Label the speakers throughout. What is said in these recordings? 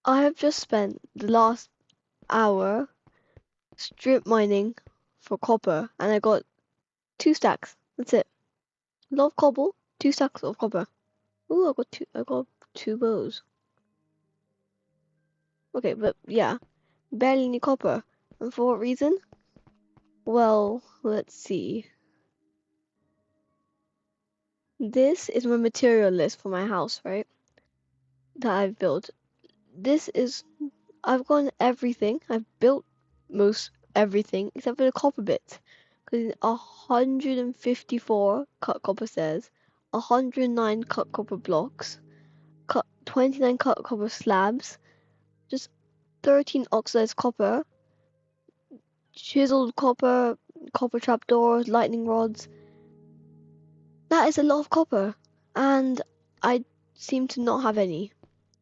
Speaker 1: I have just spent the last hour strip mining for copper, and I got 2 stacks. That's it. A lot of cobble, 2 stacks of copper. Ooh, I got 2 bows. Okay, but yeah, barely any copper. And for what reason? Well, let's see. This is my material list for my house, right? That I've built. I've gotten everything. I've built most everything except for the copper bits. Because 154 cut copper stairs, 109 cut copper blocks, 29 cut copper slabs, just 13 oxidized copper, chiseled copper, copper trapdoors, lightning rods. That is a lot of copper. And I seem to not have any.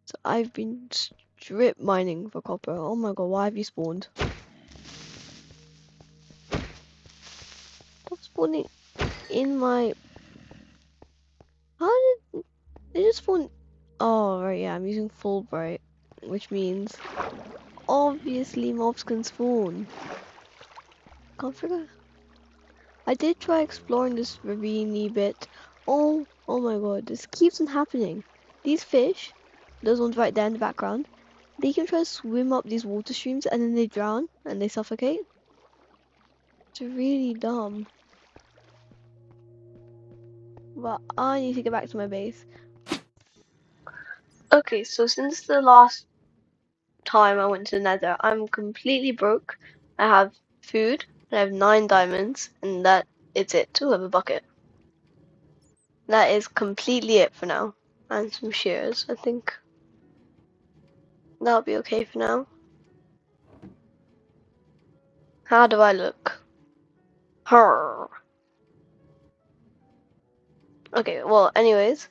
Speaker 1: So I've been strip mining for copper. Oh my god, why have you spawned? Stop spawning in my... How did they just spawn? Oh right, yeah, I'm using Fulbright, which means obviously mobs can spawn. Can't figure. I did try exploring this ravine bit. Oh my god, this keeps on happening. These fish, those ones right there in the background, they can try to swim up these water streams and then they drown and they suffocate. It's really dumb. But I need to get back to my base. Okay, so since the last time I went to the Nether, I'm completely broke. I have food, and I have 9 diamonds, and that is it. To have a bucket. That is completely it for now. And some shears, I think. That'll be okay for now. How do I look? Her. Okay, well, anyways,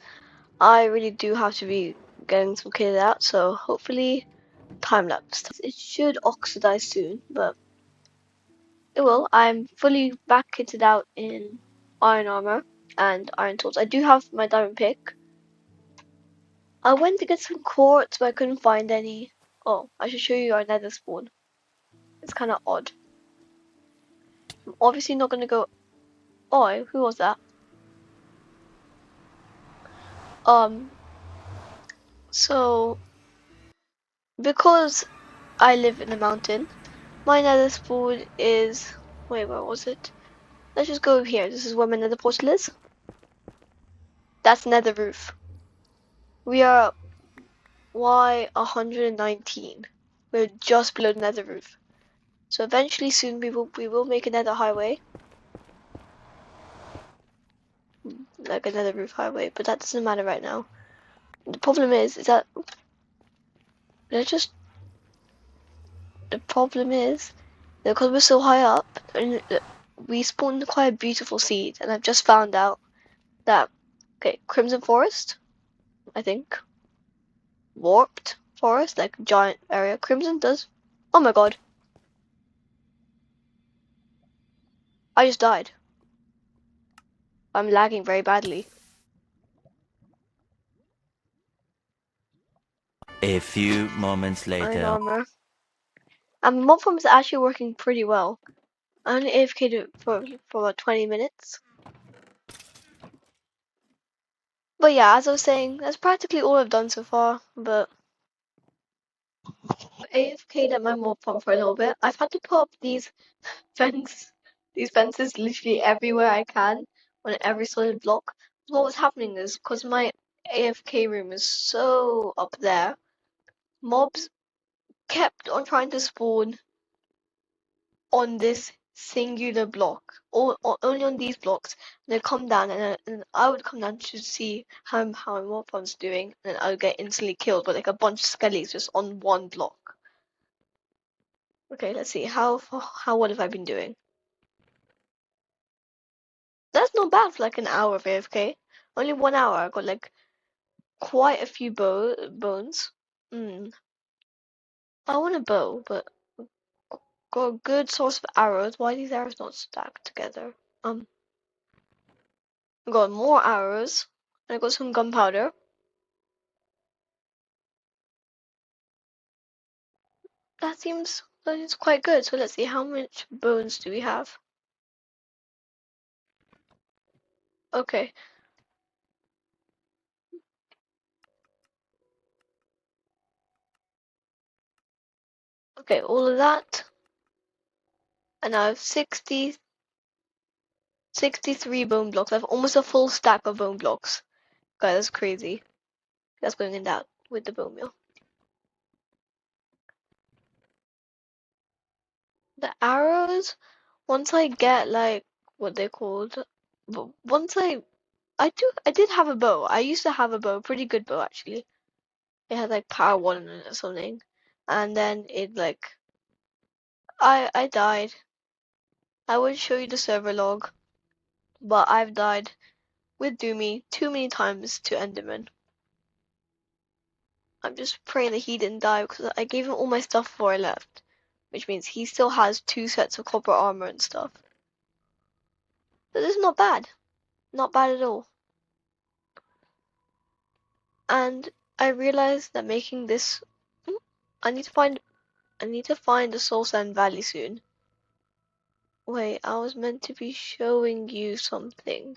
Speaker 1: I really do have to be getting some kitted out, so hopefully time lapse. It should oxidize soon, but it will. I'm fully back kitted out in iron armor and iron tools. I do have my diamond pick. I went to get some quartz, but I couldn't find any. Oh, I should show you our nether spawn. It's kind of odd. I'm obviously not gonna go. Oh, who was that? So because I live in a mountain, my nether spawn is. Wait, where was it? Let's just go over here. This is where my nether portal is. That's nether roof. We are Y119. We're just below the nether roof. So eventually soon we will make a nether highway. Like a nether roof highway, but that doesn't matter right now. The problem is that the problem is that because we're so high up, and we spawned quite a beautiful seed, and I've just found out that Crimson Forest, I think, warped forest, like giant area. Crimson does. Oh my god! I just died. I'm lagging very badly.
Speaker 2: A few moments
Speaker 1: Iron
Speaker 2: later.
Speaker 1: armor. And mob farm is actually working pretty well. I only AFK'd for about 20 minutes. But yeah, as I was saying, that's practically all I've done so far. But AFK'd at my mob farm for a little bit. I've had to put up these fences literally everywhere I can on every solid block. What was happening is because my AFK room is so up there, mobs kept on trying to spawn on this singular block, or only on these blocks. And they come down, and I would come down to see how my Morphon's doing, and I would get instantly killed by like a bunch of skellies just on one block. Okay, let's see how what have I been doing? That's not bad for like an hour of AFK. Only 1 hour. I got like quite a few bones. I want a bow, but got a good source of arrows. Why are these arrows not stacked together? I got more arrows. And I got some gunpowder. that is quite good. So let's see, how much bones do we have? Okay. Okay, all of that. And I have 63 bone blocks. I have almost a full stack of bone blocks. Guys, that's crazy. That's going in that with the bone meal. The arrows, once I get like what they're called, but once I did have a bow. I used to have a bow, pretty good bow actually. It had like power one in it or something. And then it like I died. I would show you the server log, but I've died with Doomie too many times to Enderman. I'm just praying that he didn't die because I gave him all my stuff before I left, which means he still has 2 sets of copper armor and stuff. But this is not bad. Not bad at all. And I realized that making this I need to find the Soul Sand Valley soon. Wait, I was meant to be showing you something.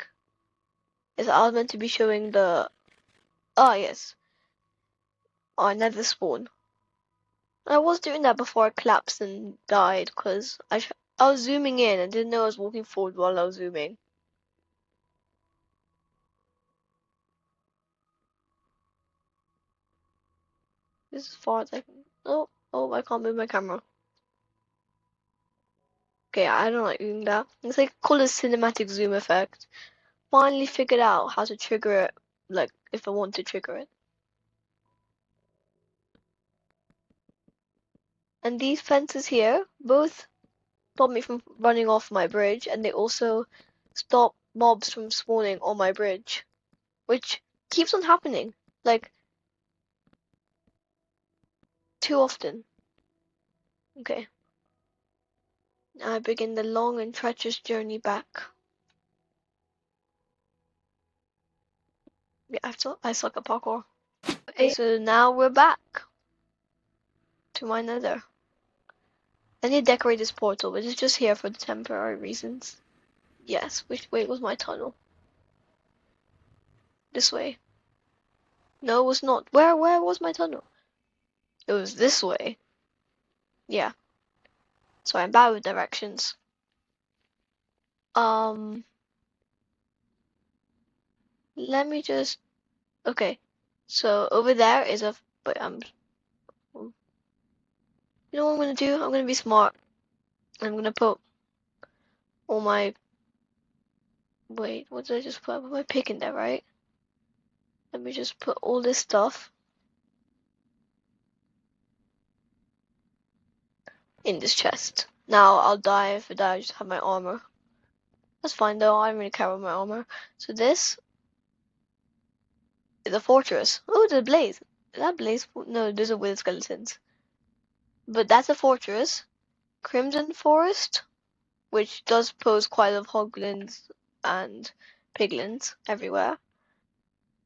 Speaker 1: Yes, I was meant to be showing the yes. Oh, nether spawn. I was doing that before I collapsed and died because I was zooming in and didn't know I was walking forward while I was zooming. This is as far as I can. Oh, I can't move my camera. Okay, I don't like doing that. It's like called a cinematic zoom effect. Finally figured out how to trigger it, like if I want to trigger it. And these fences here both stop me from running off my bridge, and they also stop mobs from spawning on my bridge, which keeps on happening, like too often. Okay, now I begin the long and treacherous journey back. Yeah, I suck at parkour. Okay, so now we're back to my nether. I need to decorate this portal, but it's just here for the temporary reasons. Yes, which way was my tunnel? This way. No, it was not. Where was my tunnel? It was this way. Yeah. So I'm bad with directions. Um, let me just. Okay. So over there is a. But you know what I'm gonna do? I'm gonna be smart. I'm gonna put all my. Wait, what did I just put? I put my pick in there, right? Let me just put all this stuff in this chest. Now I'll die if I die. I just have my armor. That's fine though. I don't really care about my armor. So this is a fortress. Oh, there's a blaze. Is that blaze? No, those are wither skeletons. But that's a fortress. Crimson Forest, which does pose quite a lot of hoglins and piglins everywhere.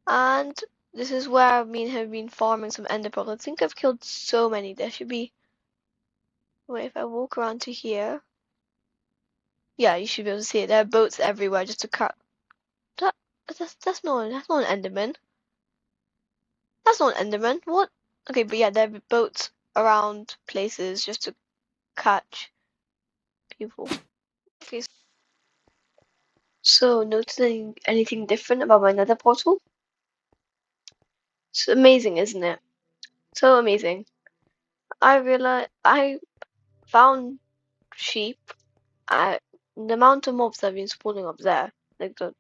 Speaker 1: And this is where me and him have been farming some ender pearls. I think I've killed so many. There should be. Wait, if I walk around to here. Yeah, you should be able to see it. There are boats everywhere just to cut. That, that's not an Enderman. That's not an Enderman. What? Okay, but yeah, there are boats around places just to catch people. Okay, so noticing anything different about my nether portal? It's amazing, isn't it? So amazing. I found sheep. The amount of mobs that have been spawning up there, like the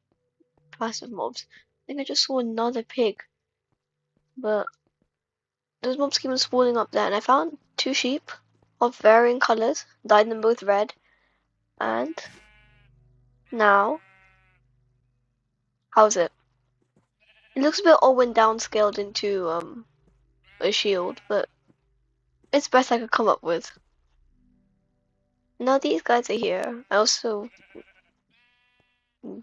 Speaker 1: passive mobs. I think I just saw another pig, but those mobs keep on spawning up there, and I found 2 sheep of varying colors, dyed them both red, and now, how's it? It looks a bit Owen downscaled into a shield, but it's best I could come up with. Now these guys are here. I also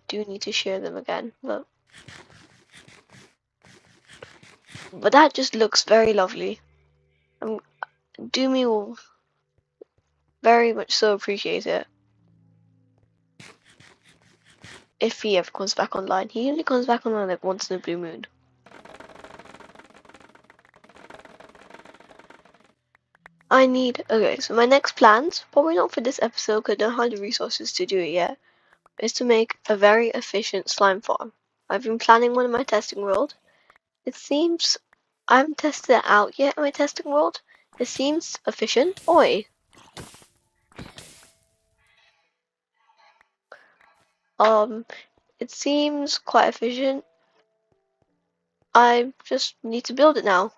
Speaker 1: do need to share them again, but that just looks very lovely. Doomie will very much so appreciate it. If he ever comes back online. He only comes back online like once in a blue moon. Okay, so my next plans, probably not for this episode because I don't have the resources to do it yet, is to make a very efficient slime farm. I've been planning one in my testing world. It seems I haven't tested it out yet in my testing world. It seems efficient. Oi. It seems quite efficient. I just need to build it now.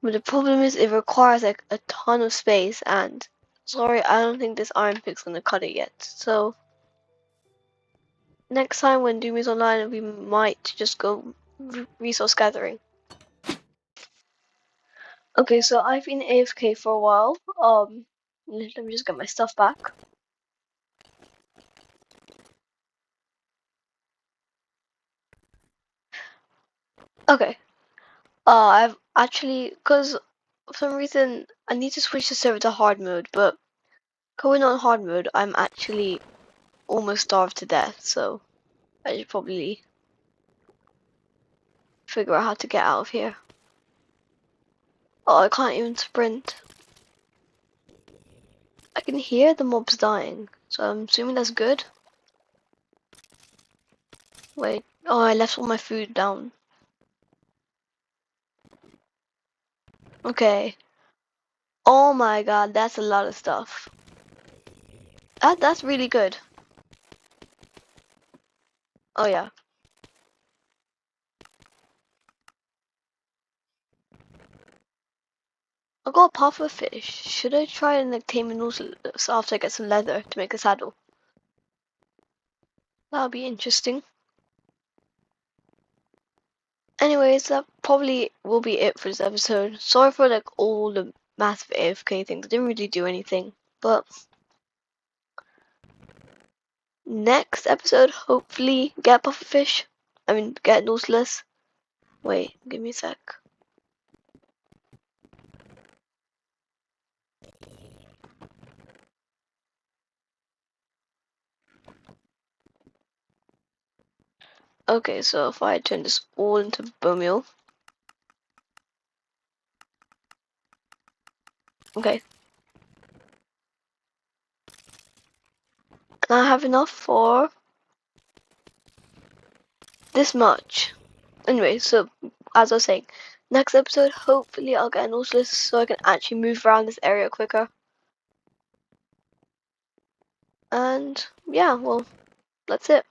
Speaker 1: But the problem is it requires like a ton of space and sorry, I don't think this iron pick's gonna cut it yet. So next time when Doomie's online we might just go resource gathering. Okay, so I've been AFK for a while. Let me just get my stuff back. Okay. I've actually, cause for some reason I need to switch the server to hard mode, but going on hard mode, I'm actually almost starved to death, so I should probably figure out how to get out of here. Oh, I can't even sprint. I can hear the mobs dying, so I'm assuming that's good. Wait, oh, I left all my food down. Okay. Oh my god, that's a lot of stuff. That's really good. Oh yeah. I got a puffer fish. Should I try and like tame an also after I get some leather to make a saddle? That'll be interesting. Anyways, that probably will be it for this episode. Sorry for like all the massive AFK things. I didn't really do anything, but next episode, hopefully get pufferfish. I mean, get Nautilus. Wait, give me a sec. Okay, so if I turn this all into bone meal. Okay. And I have enough for this much. Anyway, so as I was saying, next episode, hopefully I'll get a Nautilus so I can actually move around this area quicker. And yeah, well, that's it.